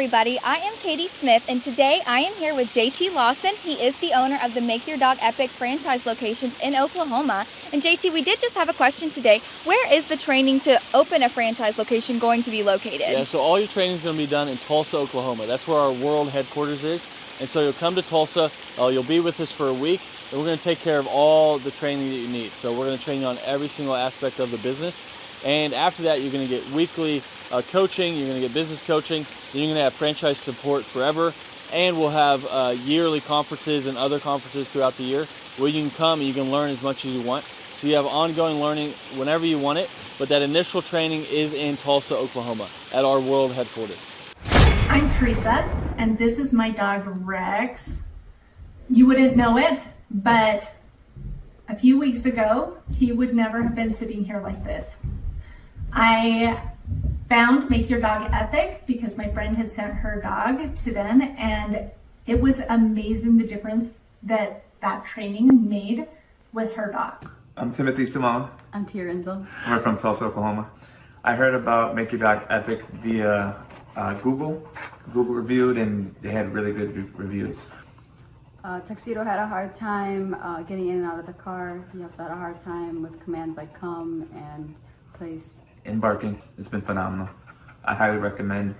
everybody. I am Katie Smith, and today I am here with JT Lawson. He is the owner of the Make Your Dog Epic franchise locations in Oklahoma. And JT, we did just have a question today. Where is the training to open a franchise location going to be located? Yeah, so all your training is going to be done in Tulsa, Oklahoma. That's where our world headquarters is. And so you'll come to Tulsa, you'll be with us for a week, and we're going to take care of all the training that you need. So we're going to train you on every single aspect of the business. And after that, you're going to get weekly coaching, you're going to get business coaching, then you're going to have franchise support forever, and we'll have yearly conferences and other conferences throughout the year where you can come and you can learn as much as you want. So you have ongoing learning whenever you want it, but that initial training is in Tulsa, Oklahoma at our world headquarters. I'm Teresa, and this is my dog Rex. You wouldn't know it, but a few weeks ago, he would never have been sitting here like this. I found Make Your Dog Epic because my friend had sent her dog to them, and it was amazing the difference that training made with her dog. I'm Timothy Simone. I'm Tia Renzel. We're from Tulsa, Oklahoma. I heard about Make Your Dog Epic via Google reviewed, and they had really good reviews. Tuxedo had a hard time getting in and out of the car. He also had a hard time with commands like come and place. In barking, it's been phenomenal. I highly recommend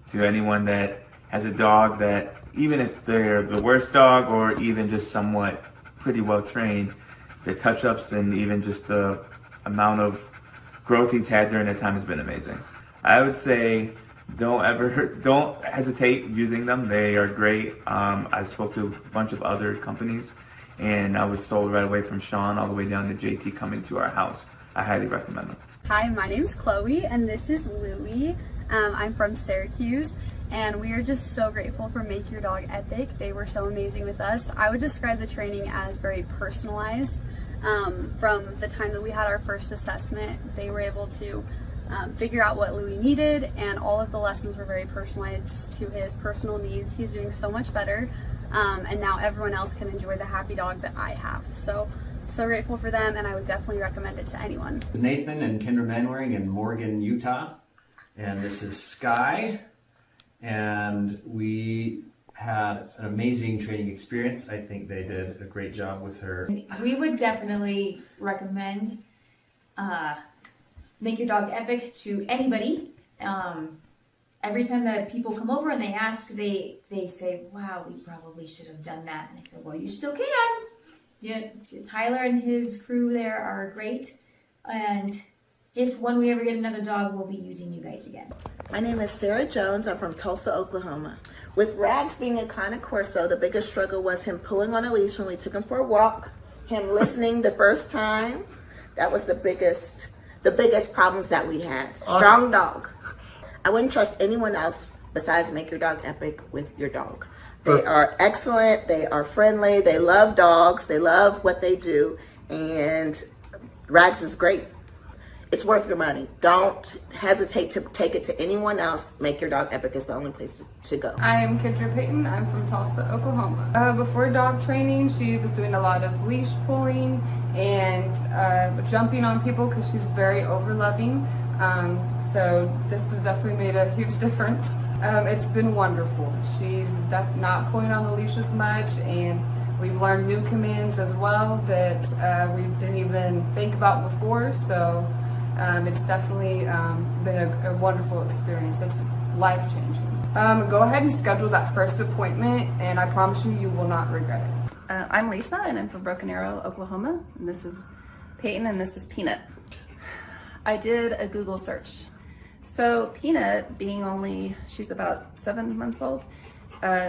to anyone that has a dog that, even if they're the worst dog or even just somewhat pretty well trained, the touch-ups and even just the amount of growth he's had during that time has been amazing. I would say don't hesitate using them. They are great. I spoke to a bunch of other companies, and I was sold right away from Sean all the way down to JT coming to our house. I highly recommend them. Hi, my name's Chloe, and this is Louie. I'm from Syracuse, and we are just so grateful for Make Your Dog Epic. They were so amazing with us. I would describe the training as very personalized. From the time that we had our first assessment, they were able to figure out what Louie needed, and all of the lessons were very personalized to his personal needs. He's doing so much better, and now everyone else can enjoy the happy dog that I have. So grateful for them, and I would definitely recommend it to anyone. This is Nathan and Kendra Manwaring in Morgan, Utah, and this is Sky, and we had an amazing training experience. I think they did a great job with her. We would definitely recommend Make Your Dog Epic to anybody. Every time that people come over and they ask, they say, wow, we probably should have done that. And I said, well, you still can. Yeah, Tyler and his crew there are great, and if when we ever get another dog, we'll be using you guys again. My name is Sarah Jones. I'm from Tulsa, Oklahoma. With Rags being a Cane Corso, the biggest struggle was him pulling on a leash when we took him for a walk, him listening the first time. That was the biggest problems that we had. Awesome. Strong dog. I wouldn't trust anyone else besides Make Your Dog Epic with your dog. They are excellent, they are friendly, they love dogs, they love what they do, and Rags is great. It's worth your money. Don't hesitate to take it to anyone else. Make Your Dog Epic is the only place to go. I'm Kendra Payton. I'm from Tulsa, Oklahoma. Before dog training, she was doing a lot of leash pulling and jumping on people because she's very over-loving. So this has definitely made a huge difference. It's been wonderful. She's not pulling on the leash as much, and we've learned new commands as well that we didn't even think about before. So it's definitely been a wonderful experience. It's life-changing. Go ahead and schedule that first appointment, and I promise you will not regret it. I'm Lisa, and I'm from Broken Arrow, Oklahoma. And this is Peyton, and this is Peanut. I did a Google search. So Peanut, she's about 7 months old,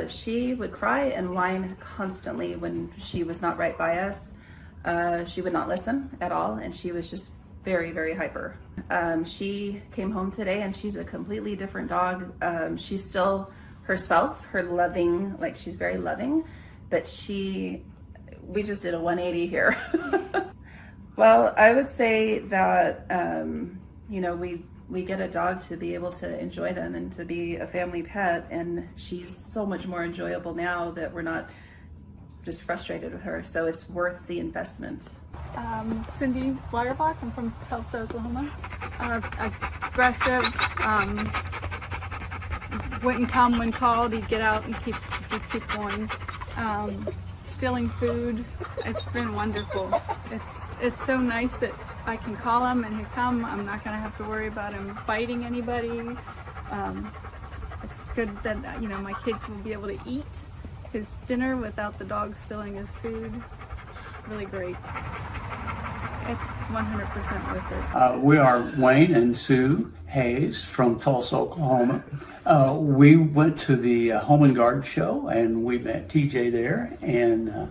she would cry and whine constantly when she was not right by us. She would not listen at all, and she was just very, very hyper. She came home today, and she's a completely different dog. She's still herself, she's very loving, but we just did a 180 here. Well, I would say that, we get a dog to be able to enjoy them and to be a family pet, and she's so much more enjoyable now that we're not just frustrated with her, so it's worth the investment. Cindy Blyerbach, I'm from Tulsa, Oklahoma. Aggressive, wouldn't come when called. He'd get out and keep going. Stealing food, it's been wonderful. It's so nice that I can call him and he'll come. I'm not going to have to worry about him biting anybody. It's good that my kid will be able to eat his dinner without the dog stealing his food. It's really great. It's 100% worth it. We are Wayne and Sue Hayes from Tulsa, Oklahoma. We went to the Home and Garden Show and we met TJ there and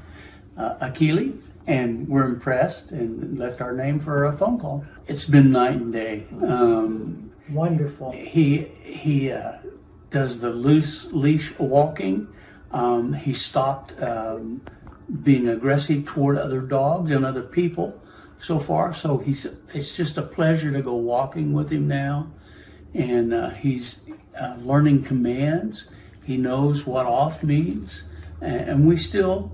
Akili, and we're impressed and left our name for a phone call. It's been night and day. Wonderful. He does the loose leash walking. He stopped being aggressive toward other dogs and other people so far. So it's just a pleasure to go walking with him now. And he's learning commands. He knows what off means. And we still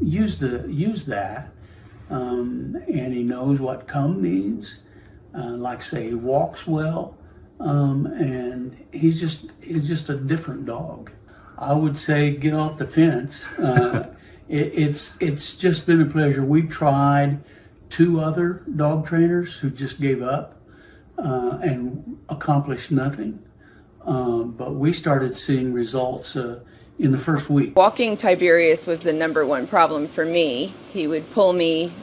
use that. And he knows what come means. Like I say, he walks well. And he's just a different dog. I would say get off the fence. It's just been a pleasure. We tried 2 other dog trainers who just gave up and accomplished nothing. But we started seeing results in the first week. Walking Tiberius was the #1 problem for me. He would pull me,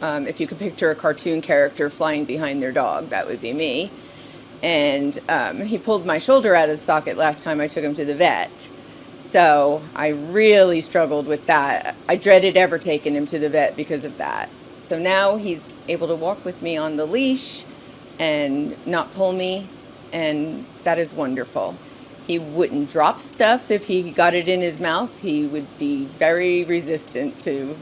if you could picture a cartoon character flying behind their dog, that would be me. And he pulled my shoulder out of the socket last time I took him to the vet. So I really struggled with that. I dreaded ever taking him to the vet because of that. So now he's able to walk with me on the leash and not pull me, and that is wonderful. He wouldn't drop stuff if he got it in his mouth. He would be very resistant to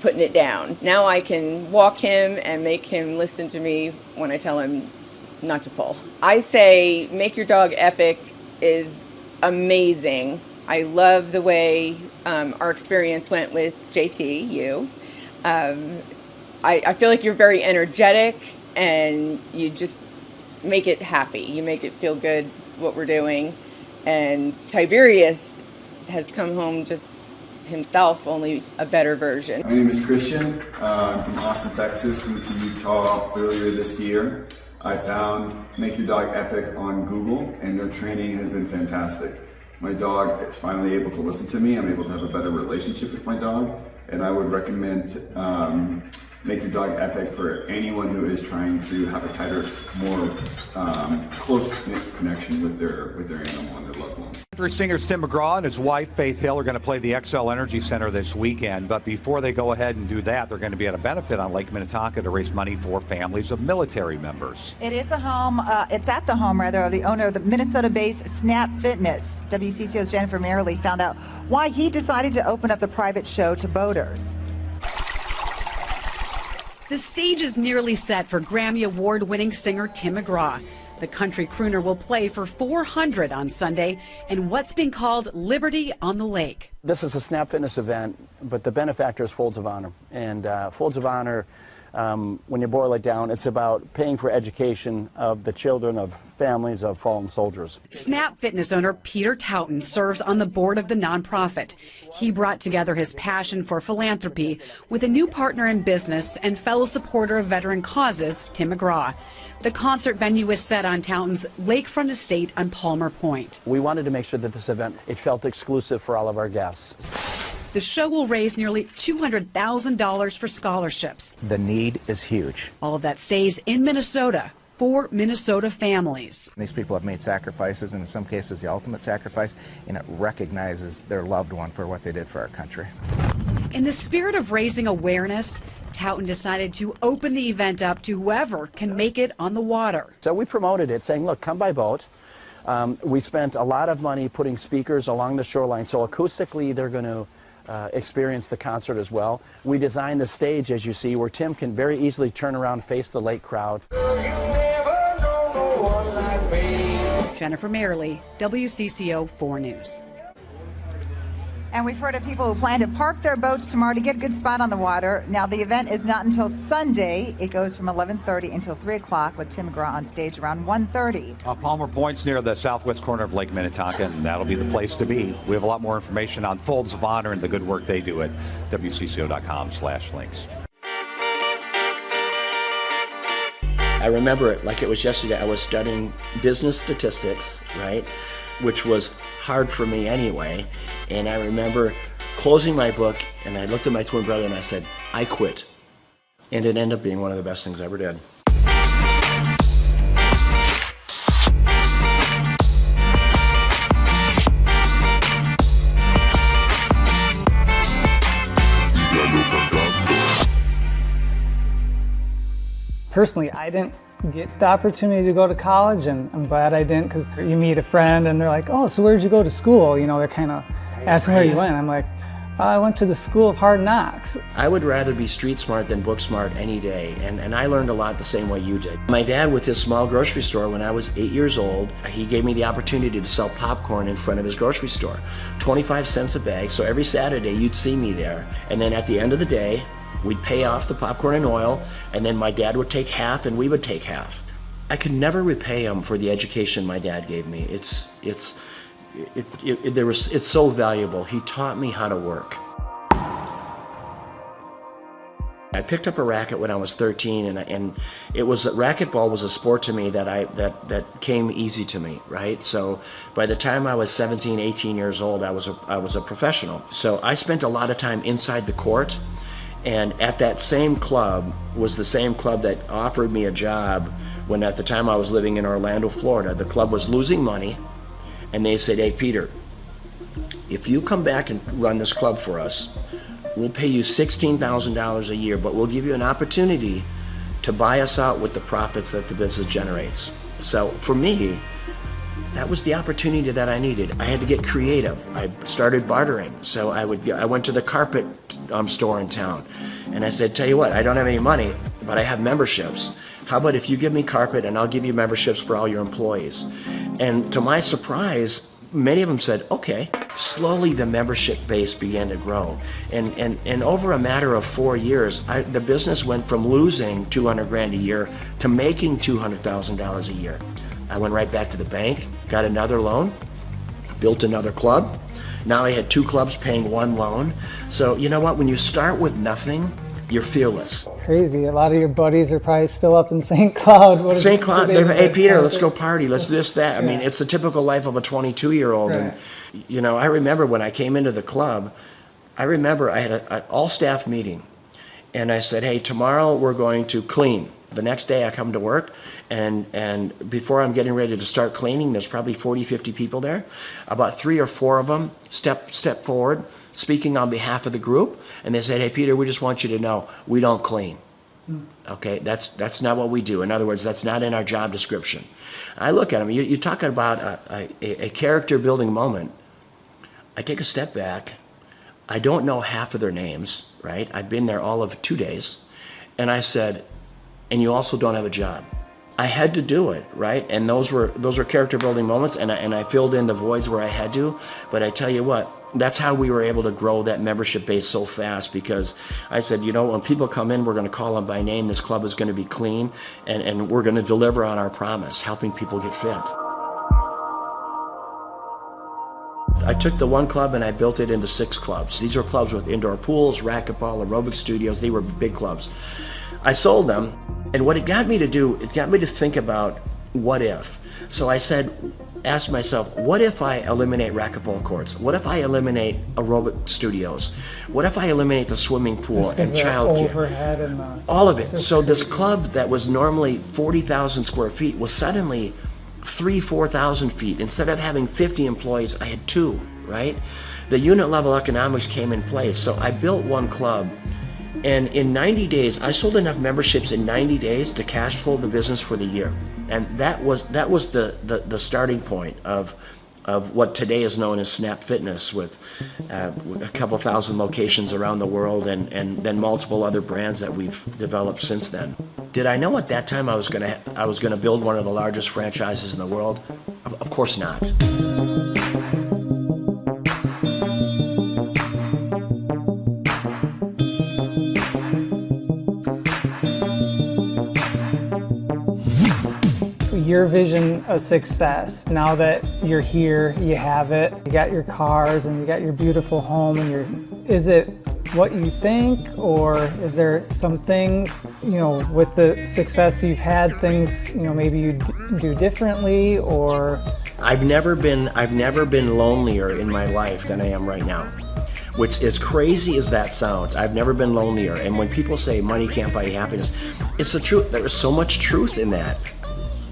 putting it down. Now I can walk him and make him listen to me when I tell him not to pull. I say Make Your Dog Epic is amazing. I love the way our experience went with JT, you. I feel like you're very energetic and you just make it happy. You make it feel good what we're doing. And Tiberius has come home just himself, only a better version. My name is Christian. I'm from Austin, Texas. Moved to Utah earlier this year. I found Make Your Dog Epic on Google, and their training has been fantastic. My dog is finally able to listen to me. I'm able to have a better relationship with my dog, and I would recommend Make Your Dog Epic for anyone who is trying to have a tighter, more close-knit connection with their animal and their loved one. Country singers Tim McGraw and his wife Faith Hill are going to play the XL Energy Center this weekend, but before they go ahead and do that, they're going to be at a benefit on Lake Minnetonka to raise money for families of military members. It is a home, it's at the home rather of the owner of the Minnesota-based Snap Fitness. WCCO's Jennifer Merrily found out why he decided to open up the private show to boaters. The stage is nearly set for Grammy Award-winning singer Tim McGraw. The country crooner will play for 400 on Sunday in what's being called Liberty on the Lake. This is a Snap Fitness event, but the benefactor is Folds of Honor. And Folds of Honor, when you boil it down, it's about paying for education of the children of families of fallen soldiers. Snap Fitness owner Peter Taunton serves on the board of the nonprofit. He brought together his passion for philanthropy with a new partner in business and fellow supporter of veteran causes, Tim McGraw. The concert venue is set on Taunton's lakefront estate on Palmer Point. We wanted to make sure that this event, it felt exclusive for all of our guests. The show will raise nearly $200,000 for scholarships. The need is huge. All of that stays in Minnesota for Minnesota families. These people have made sacrifices, and in some cases the ultimate sacrifice, and it recognizes their loved one for what they did for our country. In the spirit of raising awareness, Taunton decided to open the event up to whoever can make it on the water. So we promoted it saying, look, come by boat. We spent a lot of money putting speakers along the shoreline, so acoustically they're going to experience the concert as well. We designed the stage, as you see, where Tim can very easily turn around, face the lake crowd. Jennifer Merrily, WCCO 4 News. And we've heard of people who plan to park their boats tomorrow to get a good spot on the water. Now, the event is not until Sunday. It goes from 11:30 until 3 o'clock with Tim McGraw on stage around 1:30. Palmer Point's near the southwest corner of Lake Minnetonka, and that'll be the place to be. We have a lot more information on Folds of Honor and the good work they do at WCCO.com/links. I remember it like it was yesterday. I was studying business statistics, right, which was hard for me anyway. And I remember closing my book, and I looked at my twin brother and I said, I quit. And it ended up being one of the best things I ever did. Personally, I didn't get the opportunity to go to college, and I'm glad I didn't, because you meet a friend and they're like, oh, so where'd you go to school? You know, they're kind of asking where you went. I'm like, I went to the School of Hard Knocks. I would rather be street smart than book smart any day, and I learned a lot the same way you did. My dad, with his small grocery store, when I was 8 years old, he gave me the opportunity to sell popcorn in front of his grocery store. 25 cents a bag, so every Saturday you'd see me there, and then at the end of the day, we'd pay off the popcorn and oil, and then my dad would take half and we would take half. I could never repay him for the education my dad gave me. It's so valuable. He taught me how to work. I picked up a racket when I was 13, and it was racquetball was a sport to me that came easy to me, right? So by the time I was 17, 18 years old, I was a professional. So I spent a lot of time inside the court. And at that same club was the same club that offered me a job when at the time I was living in Orlando, Florida. The club was losing money, and they said, hey, Peter, if you come back and run this club for us, we'll pay you $16,000 a year, but we'll give you an opportunity to buy us out with the profits that the business generates. So for me, that was the opportunity that I needed. I had to get creative. I started bartering. So I went to the carpet store in town, and I said, tell you what, I don't have any money, but I have memberships. How about if you give me carpet and I'll give you memberships for all your employees? And to my surprise, many of them said, okay. Slowly the membership base began to grow. And over a matter of 4 years, the business went from losing $200,000 a year to making $200,000 a year. I went right back to the bank, got another loan, built another club. Now I had 2 clubs paying 1 loan. So you know what, when you start with nothing, you're fearless. Crazy, a lot of your buddies are probably still up in St. Cloud. St. Cloud, hey Peter, let's go party, let's do this, that. I mean, it's the typical life of a 22-year-old. Right. And you know, I remember when I came into the club, I remember I had an all-staff meeting. And I said, hey, tomorrow we're going to clean. The next day I come to work, and before I'm getting ready to start cleaning, there's probably 40, 50 people there. About 3 or 4 of them step forward, speaking on behalf of the group, and they said, hey, Peter, we just want you to know, we don't clean. Okay, that's not what we do. In other words, that's not in our job description. I look at them, you're talking about a character building moment. I take a step back. I don't know half of their names, right? I've been there all of 2 days. And I said, and you also don't have a job. I had to do it, right? And those were character building moments, and I filled in the voids where I had to. But I tell you what, that's how we were able to grow that membership base so fast, because I said, you know, when people come in, we're going to call them by name. This club is going to be clean, and we're going to deliver on our promise, helping people get fit. I took the one club and I built it into 6 clubs. These are clubs with indoor pools, racquetball, aerobic studios. They were big clubs. I sold them, and what it got me to do, it got me to think about what if. So I asked myself, what if I eliminate racquetball courts? What if I eliminate aerobic studios? What if I eliminate the swimming pool and childcare? All of it. So this club that was normally 40,000 square feet was suddenly 4,000 feet. Instead of having 50 employees, I had 2, right? The unit level economics came in place. So I built one club, and in 90 days, I sold enough memberships in 90 days to cash flow the business for the year. And that was the starting point of what today is known as Snap Fitness, with a couple thousand locations around the world, and then multiple other brands that we've developed since then. Did I know at that time I was gonna build one of the largest franchises in the world? Of course not. your vision of success, now that you're here, you have it, you got your cars and you got your beautiful home, and is it what you think, or is there some things, with the success you've had, things, maybe you do differently, or? I've never been lonelier in my life than I am right now. Which, as crazy as that sounds, I've never been lonelier. And when people say money can't buy happiness, it's the truth. There is so much truth in that.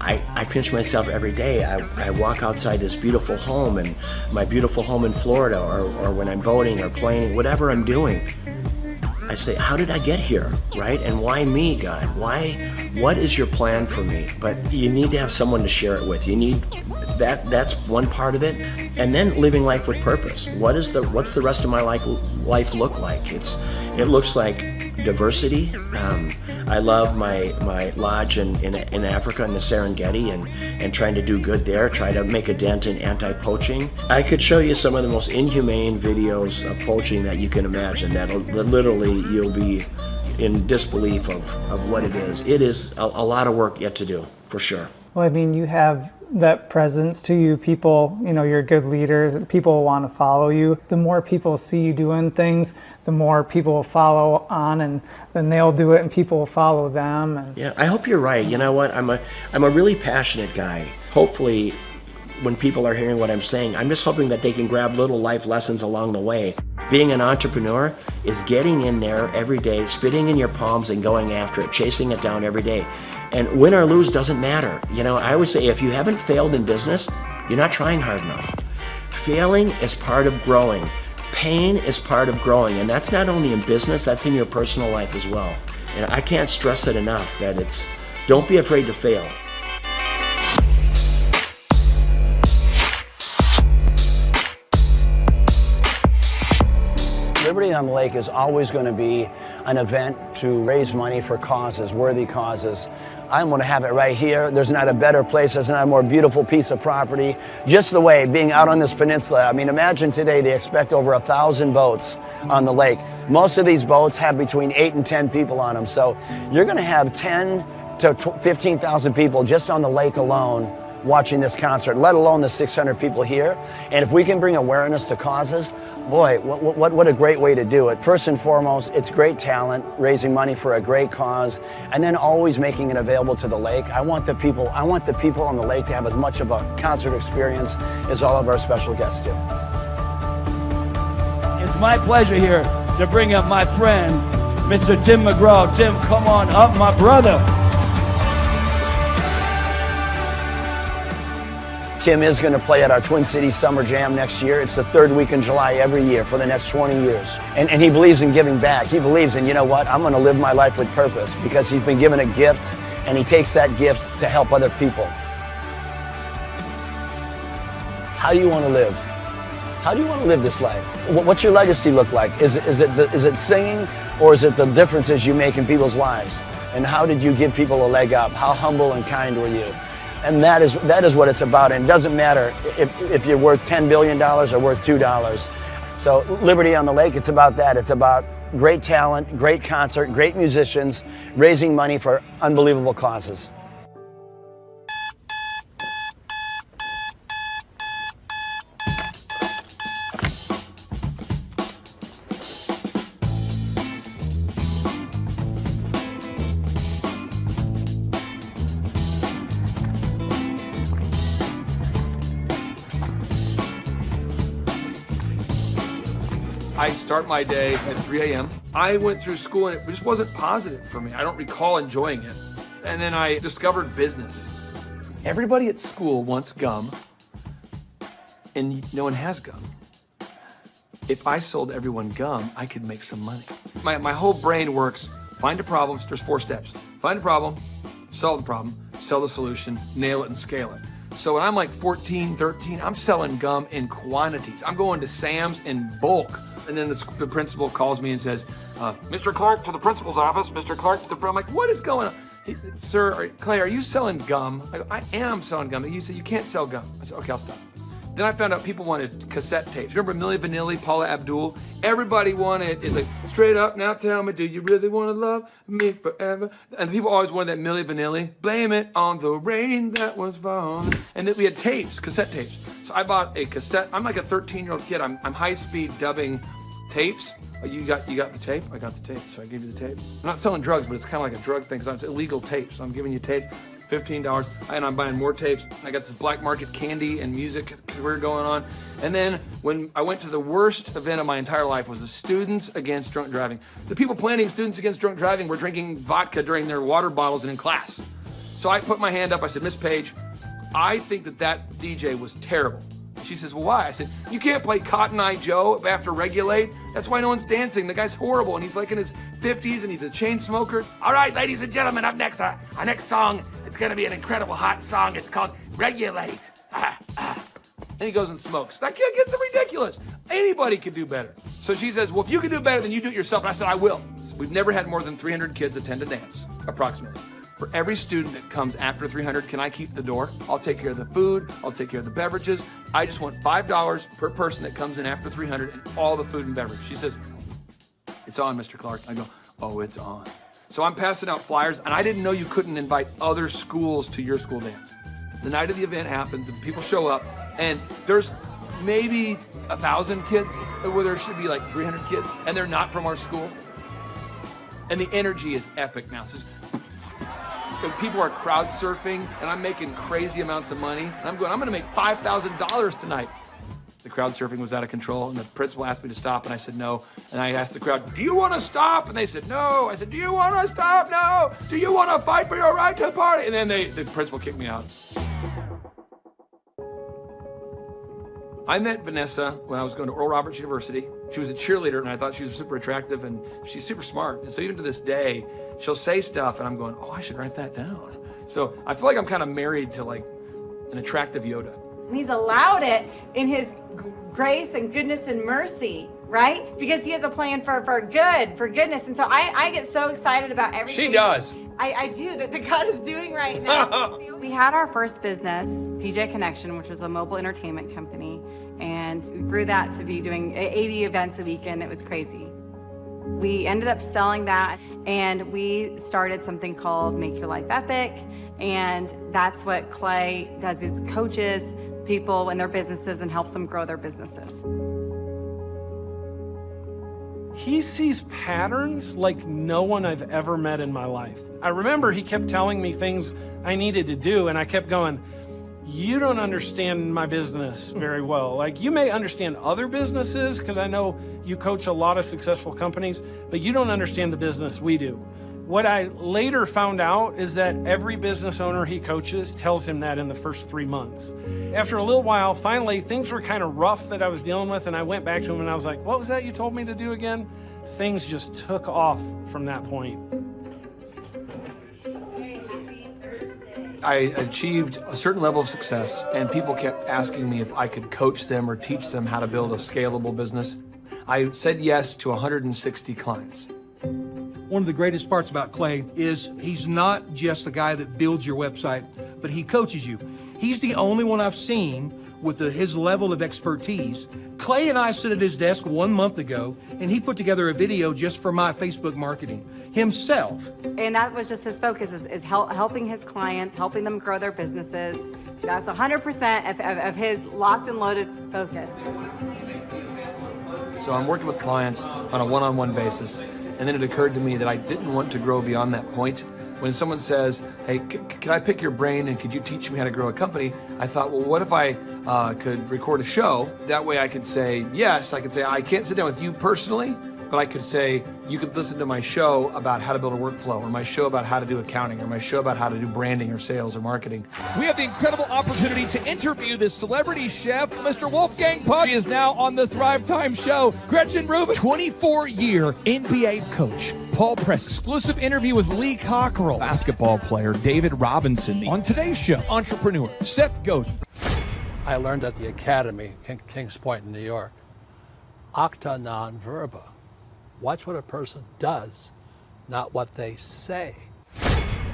I pinch myself every day. I walk outside this beautiful home, and my beautiful home in Florida, or when I'm boating or playing, whatever I'm doing, I say, how did I get here, right? And why me, God? What is your plan for me? But you need to have someone to share it with. You need that's one part of it. And then living life with purpose. What's the rest of my life look like? It looks like diversity. I love my lodge in Africa, in the Serengeti, and trying to do good there, try to make a dent in anti-poaching. I could show you some of the most inhumane videos of poaching that you can imagine, that literally you'll be in disbelief of what it is. It is a lot of work yet to do, for sure. Well, I mean, you have that presence to you. People, you're good leaders. People want to follow you. The more people see you doing things, the more people will follow on, and then they'll do it and people will follow them. And yeah, I hope you're right. You know what? I'm a really passionate guy. Hopefully, when people are hearing what I'm saying, I'm just hoping that they can grab little life lessons along the way. Being an entrepreneur is getting in there every day, spitting in your palms and going after it, chasing it down every day. And win or lose doesn't matter. I always say, if you haven't failed in business, you're not trying hard enough. Failing is part of growing. Pain is part of growing. And that's not only in business, that's in your personal life as well. And I can't stress it enough that don't be afraid to fail. Liberty on the Lake is always going to be an event to raise money for causes, worthy causes. I'm going to have it right here. There's not a better place, there's not a more beautiful piece of property. Just the way, being out on this peninsula, I mean, imagine today they expect over 1,000 boats on the lake. Most of these boats have between 8 and 10 people on them, so you're going to have 10 to 15,000 people just on the lake alone watching this concert, let alone the 600 people here. And if we can bring awareness to causes, boy, what a great way to do it. First and foremost, it's great talent, raising money for a great cause, and then always making it available to the lake. I want the people on the lake to have as much of a concert experience as all of our special guests do. It's my pleasure here to bring up my friend, Mr. Tim McGraw. Tim, come on up, my brother. Tim is going to play at our Twin Cities Summer Jam next year. It's the third week in July every year for the next 20 years. And he believes in giving back. He believes in, you know what, I'm going to live my life with purpose, because he's been given a gift and he takes that gift to help other people. How do you want to live? How do you want to live this life? What's your legacy look like? Is it singing, or is it the differences you make in people's lives? And how did you give people a leg up? How humble and kind were you? And that is what it's about. And it doesn't matter if you're worth $10 billion or worth $2. So Liberty on the Lake, it's about that. It's about great talent, great concert, great musicians, raising money for unbelievable causes. I start my day at 3 a.m. I went through school and it just wasn't positive for me. I don't recall enjoying it. And then I discovered business. Everybody at school wants gum, and no one has gum. If I sold everyone gum, I could make some money. My whole brain works. Find a problem. There's 4 steps. Find a problem, solve the problem, sell the solution, nail it, and scale it. So when I'm like 14, 13, I'm selling gum in quantities. I'm going to Sam's in bulk. And then the principal calls me and says, Mr. Clark, to the principal's office. Mr. Clark to the... I'm like, what is going on? Sir, Clay, are you selling gum? I am selling gum. You said you can't sell gum. I said, okay, I'll stop. Then I found out people wanted cassette tapes. Remember Milli Vanilli, Paula Abdul? Everybody wanted, it's like, straight up, now tell me, do you really want to love me forever? And people always wanted that Milli Vanilli. Blame it on the rain that was falling. And then we had tapes, cassette tapes. So I bought a cassette. I'm like a 13-year-old kid. I'm high-speed dubbing tapes. Oh, you got the tape? I got the tape, so I gave you the tape. I'm not selling drugs, but it's kind of like a drug thing, because it's illegal tapes. So I'm giving you tape, $15, and I'm buying more tapes. I got this black market candy and music career going on. And then when I went to the worst event of my entire life was the Students Against Drunk Driving. The people planning Students Against Drunk Driving were drinking vodka during their water bottles and in class. So I put my hand up, I said, Miss Page, I think that DJ was terrible. She says, well, why? I said, you can't play Cotton Eye Joe after Regulate. That's why no one's dancing. The guy's horrible, and he's like in his 50s, and he's a chain smoker. All right, ladies and gentlemen, up next, our next song, it's going to be an incredible hot song. It's called Regulate. And he goes and smokes. That kid gets ridiculous. Anybody can do better. So she says, well, if you can do better, then you do it yourself. And I said, I will. We've never had more than 300 kids attend a dance, approximately. For every student that comes after 300, can I keep the door? I'll take care of the food. I'll take care of the beverages. I just want $5 per person that comes in after 300 and all the food and beverage. She says, it's on, Mr. Clark. I go, oh, it's on. So I'm passing out flyers, and I didn't know you couldn't invite other schools to your school dance. The night of the event happened, the people show up, and there's maybe 1,000 kids, where there should be like 300 kids, and they're not from our school. And the energy is epic now. So people are crowd surfing, and I'm making crazy amounts of money. And I'm gonna make $5,000 tonight. The crowd surfing was out of control, and the principal asked me to stop, and I said no. And I asked the crowd, do you want to stop? And they said no. I said, do you want to stop? No. Do you want to fight for your right to party? And then the principal kicked me out. I met Vanessa when I was going to Oral Roberts University. She was a cheerleader, and I thought she was super attractive, and she's super smart. And so even to this day, she'll say stuff, and I'm going, oh, I should write that down. So I feel like I'm kind of married to like an attractive Yoda. He's allowed it in his grace and goodness and mercy, right? Because he has a plan for goodness. And so I get so excited about everything. She does. I do, that God is doing right now. We had our first business, DJ Connection, which was a mobile entertainment company. And we grew that to be doing 80 events a weekend. It was crazy. We ended up selling that, and we started something called Make Your Life Epic. And that's what Clay does, is coaches people in their businesses and helps them grow their businesses. He sees patterns like no one I've ever met in my life. I remember he kept telling me things I needed to do, and I kept going, you don't understand my business very well. Like, you may understand other businesses, because I know you coach a lot of successful companies, but you don't understand the business we do. What I later found out is that every business owner he coaches tells him that in the first 3 months. After a little while, finally, things were kind of rough that I was dealing with, and I went back to him and I was like, what was that you told me to do again? Things just took off from that point. I achieved a certain level of success, and people kept asking me if I could coach them or teach them how to build a scalable business. I said yes to 160 clients. One of the greatest parts about Clay is he's not just a guy that builds your website, but he coaches you. He's the only one I've seen with his level of expertise. Clay and I sat at his desk 1 month ago, and he put together a video just for my Facebook marketing himself. And that was just his focus, is helping his clients, helping them grow their businesses. That's 100% of his locked and loaded focus. So I'm working with clients on a one-on-one basis, and then it occurred to me that I didn't want to grow beyond that point. When someone says, hey, can I pick your brain and could you teach me how to grow a company? I thought, well, what if I could record a show? That way I could say, yes, I could say, I can't sit down with you personally, but I could say, you could listen to my show about how to build a workflow, or my show about how to do accounting, or my show about how to do branding or sales or marketing. We have the incredible opportunity to interview this celebrity chef, Mr. Wolfgang Puck. She is now on the Thrive Time show. Gretchen Rubin, 24-year NBA coach. Paul Press, exclusive interview with Lee Cockrell. Basketball player David Robinson. On today's show, entrepreneur Seth Godin. I learned at the Academy, Kings Point in New York, acta non verba. Watch what a person does, not what they say.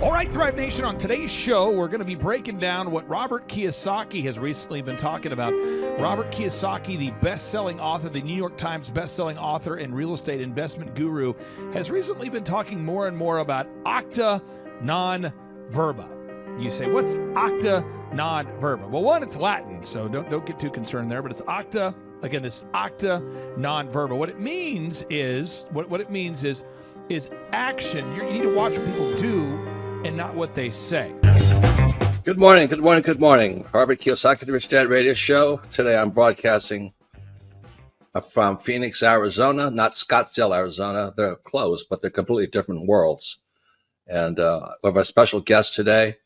All right, Thrive Nation, on today's show, we're going to be breaking down what Robert Kiyosaki has recently been talking about. Robert Kiyosaki, the best-selling author, the New York Times best-selling author and real estate investment guru, has recently been talking more and more about acta non verba. You say, what's acta non verba? Well, one, it's Latin, so don't get too concerned there, but it's acta. Again, this acta non verba. What it means is action. You need to watch what people do and not what they say. Good morning, good morning, good morning. Robert Kiyosaki, the Rich Dad Radio Show. Today I'm broadcasting from Phoenix, Arizona, not Scottsdale, Arizona. They're close, but they're completely different worlds. And we have a special guest today.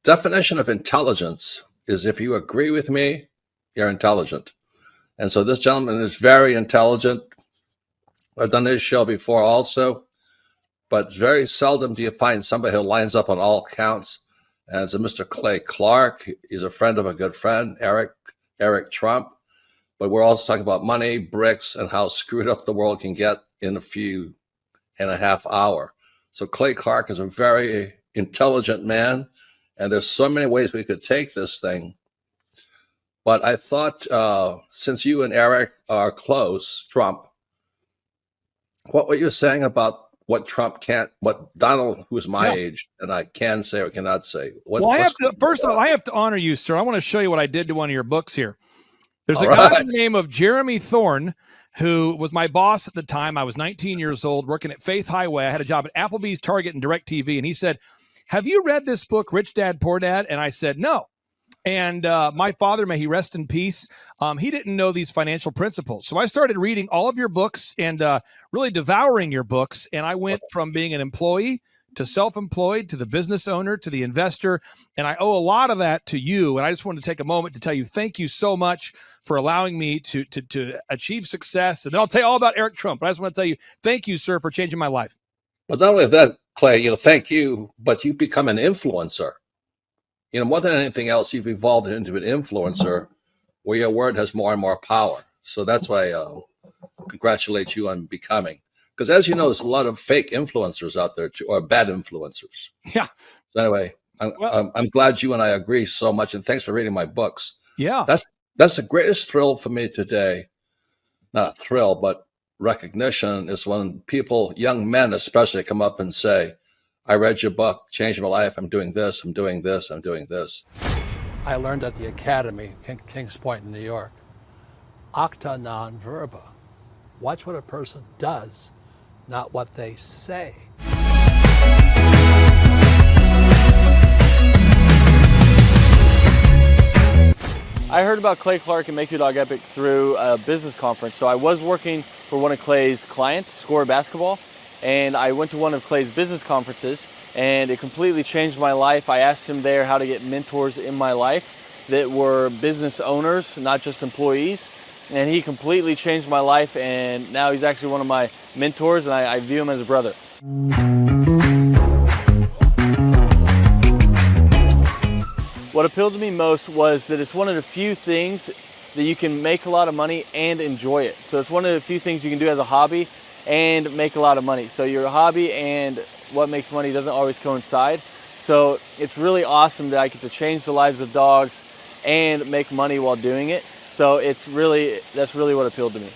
Definition of intelligence is if you agree with me, you're intelligent. And so this gentleman is very intelligent. I've done this show before also, but very seldom do you find somebody who lines up on all counts. And it's a Mr. Clay Clark. He's a friend of a good friend, Eric Trump. But we're also talking about money, bricks, and how screwed up the world can get in a few and a half hour. So Clay Clark is a very intelligent man, and there's so many ways we could take this thing. But I thought, since you and Eric are close, Trump, what were you saying about what Trump can't, what Donald, who's my age, and I can say or cannot say? First of all, I have to honor you, sir. I want to show you what I did to one of your books here. There's a guy by the name of Jeremy Thorne, who was my boss at the time. I was 19 years old, working at Faith Highway. I had a job at Applebee's, Target, and DirecTV. And he said, have you read this book, Rich Dad, Poor Dad? And I said, no. And my father, may he rest in peace, he didn't know these financial principles. So I started reading all of your books and really devouring your books. And I went from being an employee to self-employed, to the business owner, to the investor. And I owe a lot of that to you. And I just wanted to take a moment to tell you, thank you so much for allowing me to achieve success. And then I'll tell you all about Eric Trump. But I just want to tell you, thank you, sir, for changing my life. But not only that, Clay, thank you, but you become an influencer. More than anything else, you've evolved into an influencer where your word has more and more power. So that's why I congratulate you on becoming. Because as you know, there's a lot of fake influencers out there, too, or bad influencers. Yeah. So anyway, I'm glad you and I agree so much, and thanks for reading my books. Yeah. That's the greatest thrill for me today. Not a thrill, but recognition is when people, young men especially, come up and say, I read your book, changed my life. I'm doing this, I'm doing this, I'm doing this. I learned at the Academy, Kings Point in New York, acta non verba. Watch what a person does, not what they say. I heard about Clay Clark and Make Your Dog Epic through a business conference. So I was working for one of Clay's clients, Score Basketball, and I went to one of Clay's business conferences, and it completely changed my life. I asked him there how to get mentors in my life that were business owners, not just employees, and he completely changed my life, and now he's actually one of my mentors, and I view him as a brother. What appealed to me most was that it's one of the few things that you can make a lot of money and enjoy it. So it's one of the few things you can do as a hobby and make a lot of money. So your hobby and what makes money doesn't always coincide. So it's really awesome that I get to change the lives of dogs and make money while doing it. So that's really what appealed to me.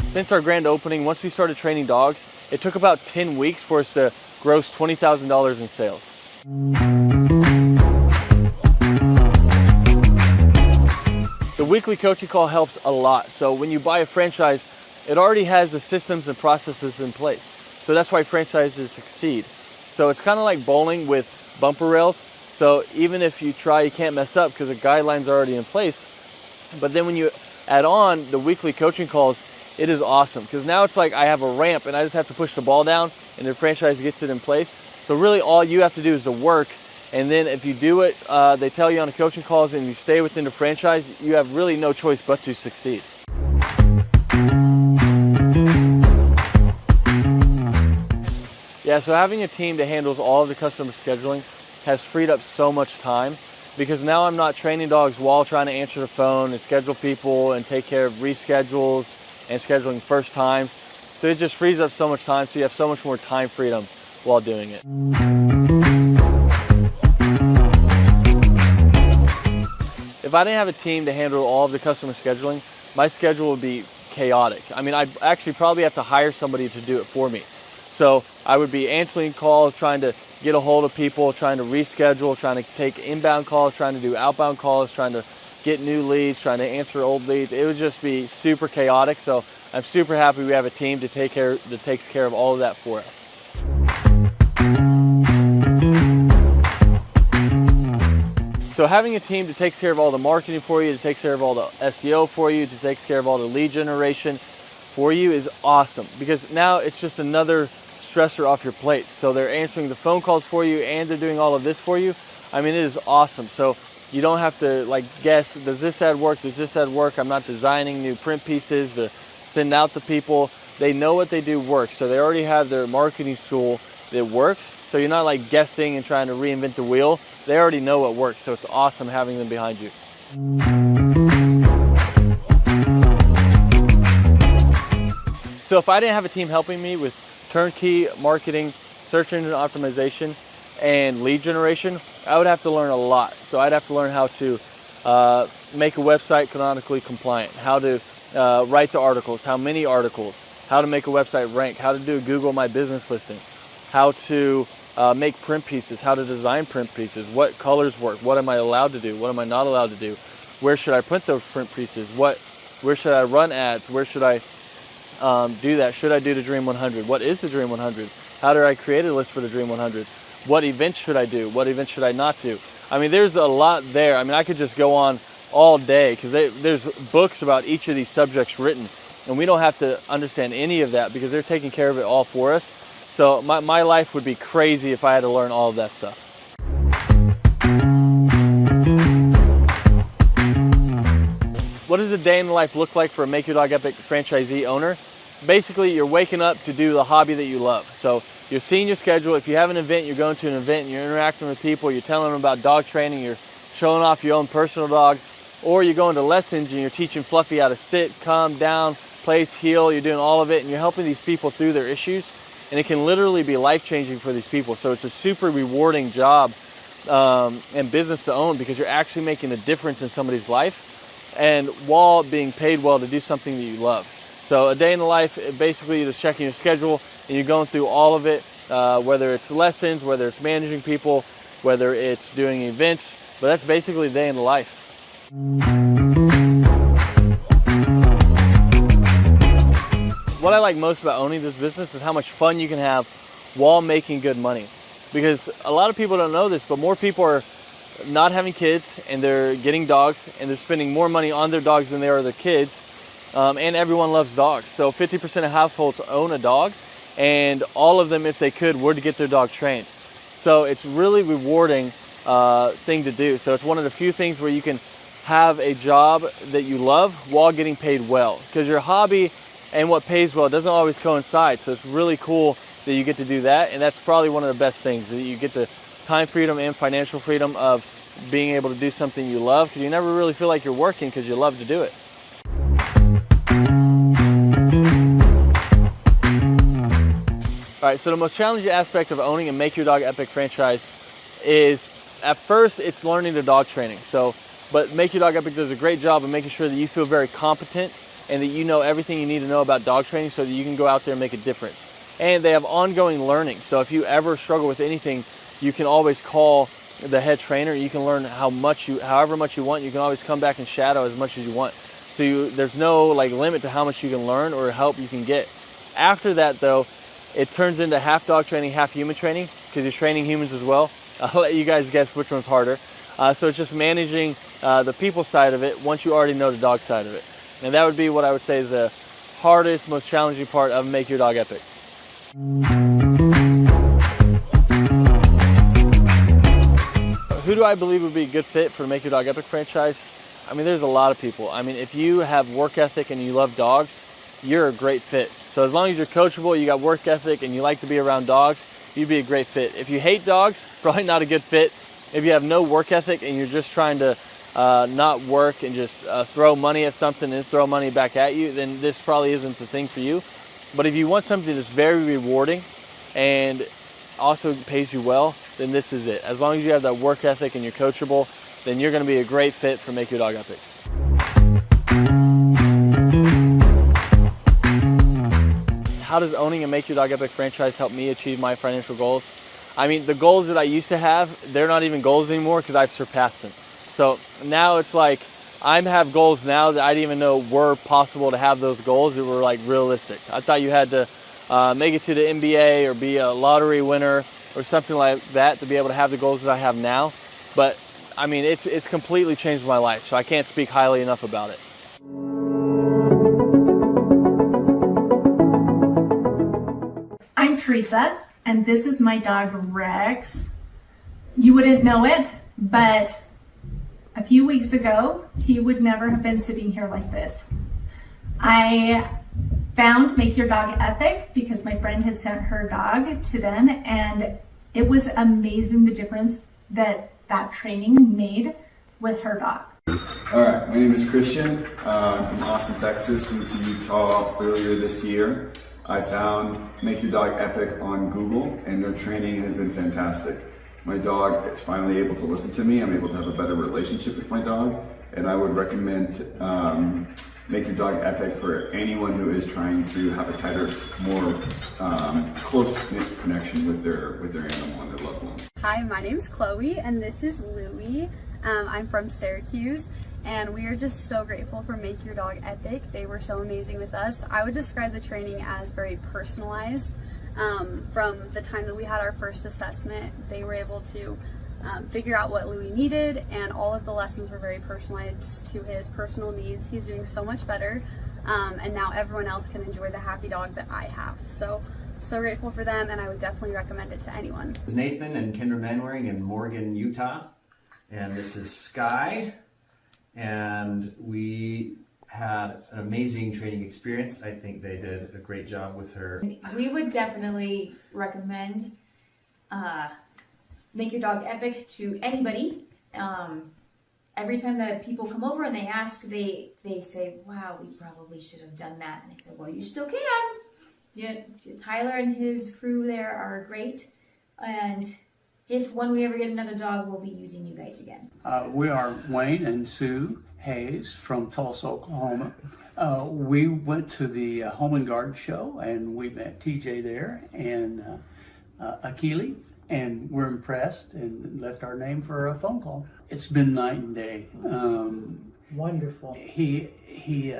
Since our grand opening, once we started training dogs, it took about 10 weeks for us to gross $20,000 in sales. The weekly coaching call helps a lot. So when you buy a franchise, it already has the systems and processes in place. So that's why franchises succeed. So it's kind of like bowling with bumper rails. So even if you try, you can't mess up because the guidelines are already in place. But then when you add on the weekly coaching calls, it is awesome because now it's like I have a ramp and I just have to push the ball down and the franchise gets it in place. So really all you have to do is the work. And then if you do it, they tell you on the coaching calls and you stay within the franchise, you have really no choice but to succeed. Yeah, so having a team that handles all of the customer scheduling has freed up so much time because now I'm not training dogs while trying to answer the phone and schedule people and take care of reschedules and scheduling first times. So it just frees up so much time, so you have so much more time freedom while doing it. If I didn't have a team to handle all of the customer scheduling, my schedule would be chaotic. I mean, I'd actually probably have to hire somebody to do it for me. So I would be answering calls, trying to get a hold of people, trying to reschedule, trying to take inbound calls, trying to do outbound calls, trying to get new leads, trying to answer old leads. It would just be super chaotic. So I'm super happy we have a team that takes care of all of that for us. So having a team that takes care of all the marketing for you, that takes care of all the SEO for you, that takes care of all the lead generation for you is awesome, because now it's just another stressor off your plate. So they're answering the phone calls for you and they're doing all of this for you. I mean, it is awesome. So you don't have to like guess, does this ad work? Does this ad work? I'm not designing new print pieces to send out to people. They know what they do works. So they already have their marketing tool that works. So you're not like guessing and trying to reinvent the wheel. They already know what works. So it's awesome having them behind you. So if I didn't have a team helping me with turnkey marketing, search engine optimization, and lead generation, I would have to learn a lot. So I'd have to learn how to make a website canonically compliant, how to write the articles, how many articles, how to make a website rank, how to do a Google My Business listing, how to make print pieces, how to design print pieces, what colors work, what am I allowed to do, what am I not allowed to do, where should I print those print pieces, where should I run ads, where should I do that, should I do the Dream 100, what is the Dream 100, how do I create a list for the Dream 100, what events should I do, what events should I not do. I mean, there's a lot there. I mean, I could just go on all day because there's books about each of these subjects written, and we don't have to understand any of that because they're taking care of it all for us. So my life would be crazy if I had to learn all of that stuff. What does a day in the life look like for a Make Your Dog Epic franchisee owner? Basically, you're waking up to do the hobby that you love. So you're seeing your schedule. If you have an event, you're going to an event and you're interacting with people, you're telling them about dog training, you're showing off your own personal dog, or you're going to lessons and you're teaching Fluffy how to sit, calm down, place, heel, you're doing all of it, and you're helping these people through their issues. And it can literally be life-changing for these people. So it's a super rewarding job and business to own because you're actually making a difference in somebody's life and while being paid well to do something that you love. So a day in the life, basically you're just checking your schedule and you're going through all of it, whether it's lessons, whether it's managing people, whether it's doing events, but that's basically a day in the life. What I like most about owning this business is how much fun you can have while making good money. Because a lot of people don't know this, but more people are not having kids and they're getting dogs and they're spending more money on their dogs than they are their kids. And everyone loves dogs. So 50% of households own a dog, and all of them, if they could, were to get their dog trained. So it's really rewarding thing to do. So it's one of the few things where you can have a job that you love while getting paid well. Because your hobby and what pays well doesn't always coincide. So it's really cool that you get to do that. And that's probably one of the best things, that you get the time freedom and financial freedom of being able to do something you love, because you never really feel like you're working because you love to do it. All right, so the most challenging aspect of owning a Make Your Dog Epic franchise is, at first, it's learning the dog training. But Make Your Dog Epic does a great job of making sure that you feel very competent and that you know everything you need to know about dog training so that you can go out there and make a difference. And they have ongoing learning. So if you ever struggle with anything, you can always call the head trainer. You can learn however much you want. You can always come back and shadow as much as you want. So there's no limit to how much you can learn or help you can get. After that, though, it turns into half dog training, half human training, because you're training humans as well. I'll let you guys guess which one's harder. So it's just managing the people side of it once you already know the dog side of it. And that would be what I would say is the hardest, most challenging part of Make Your Dog Epic. Who do I believe would be a good fit for the Make Your Dog Epic franchise? I mean, there's a lot of people. I mean, if you have work ethic and you love dogs, you're a great fit. So as long as you're coachable, you got work ethic, and you like to be around dogs, you'd be a great fit. If you hate dogs, probably not a good fit. If you have no work ethic and you're just trying to not work and just throw money at something and throw money back at you, then this probably isn't the thing for you. But if you want something that's very rewarding and also pays you well, then this is it. As long as you have that work ethic and you're coachable, then you're going to be a great fit for Make Your Dog Epic. How does owning a Make Your Dog Epic franchise help me achieve my financial goals? I mean, the goals that I used to have, they're not even goals anymore because I've surpassed them. So now it's like I have goals now that I didn't even know were possible to have those goals that were like realistic. I thought you had to make it to the NBA or be a lottery winner or something like that to be able to have the goals that I have now. But I mean, it's completely changed my life, so I can't speak highly enough about it. I'm Teresa, and this is my dog Rex. You wouldn't know it, but a few weeks ago, he would never have been sitting here like this. I found Make Your Dog Epic because my friend had sent her dog to them, and it was amazing the difference that training made with her dog. All right, my name is Christian. I'm from Austin, Texas. Moved to Utah earlier this year. I found Make Your Dog Epic on Google, and their training has been fantastic. My dog is finally able to listen to me. I'm able to have a better relationship with my dog, and I would recommend Make Your Dog Epic for anyone who is trying to have a tighter, more close-knit connection with their animal and their loved one. Hi, my name's Chloe, and this is Louie. I'm from Syracuse, and we are just so grateful for Make Your Dog Epic. They were so amazing with us. I would describe the training as very personalized. From the time that we had our first assessment, they were able to figure out what Louie needed, and all of the lessons were very personalized to his personal needs. He's doing so much better, and now everyone else can enjoy the happy dog that I have. So grateful for them, and I would definitely recommend it to anyone. This is Nathan and Kendra Manwaring in Morgan, Utah, and this is Sky, and we had an amazing training experience. I think they did a great job with her. We would definitely recommend Make Your Dog Epic to anybody. Every time that people come over and they ask, they say, wow, we probably should have done that. And I say, well, you still can. Tyler and his crew there are great. And when we ever get another dog, we'll be using you guys again. We are Wayne and Sue Hayes from Tulsa, Oklahoma. We went to the Home and Garden show, and we met TJ there and Akili, and we're impressed and left our name for a phone call. It's been night and day. Wonderful. He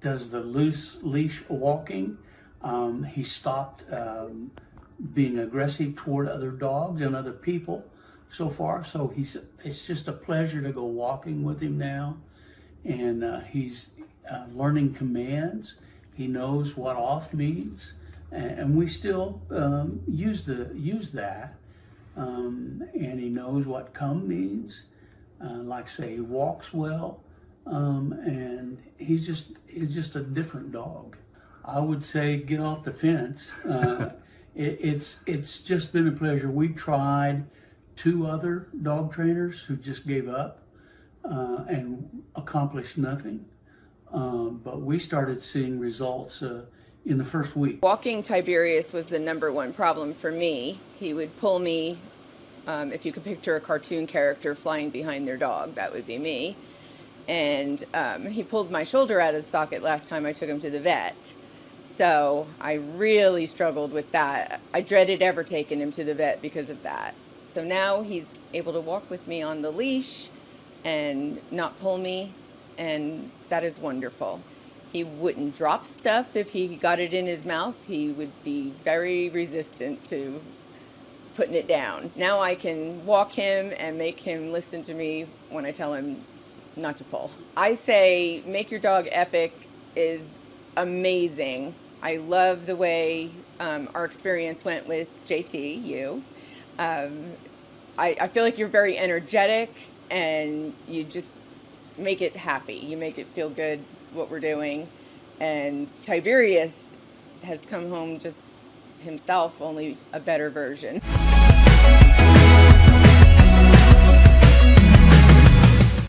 does the loose leash walking. He stopped being aggressive toward other dogs and other people so far. So it's just a pleasure to go walking with him now. And he's learning commands. He knows what off means. And we still use that. And he knows what come means. Like say, he walks well. And he's just a different dog. I would say get off the fence. It's just been a pleasure. We tried 2 other dog trainers who just gave up and accomplished nothing. But we started seeing results in the first week. Walking Tiberius was the #1 problem for me. He would pull me, if you could picture a cartoon character flying behind their dog, that would be me. And he pulled my shoulder out of the socket last time I took him to the vet. So I really struggled with that. I dreaded ever taking him to the vet because of that. So now he's able to walk with me on the leash and not pull me, and that is wonderful. He wouldn't drop stuff if he got it in his mouth. He would be very resistant to putting it down. Now I can walk him and make him listen to me when I tell him not to pull. I say Make Your Dog Epic is amazing. I love the way our experience went with JT, you. I feel like you're very energetic, and you just make it happy. You make it feel good what we're doing. And Tiberius has come home just himself, only a better version.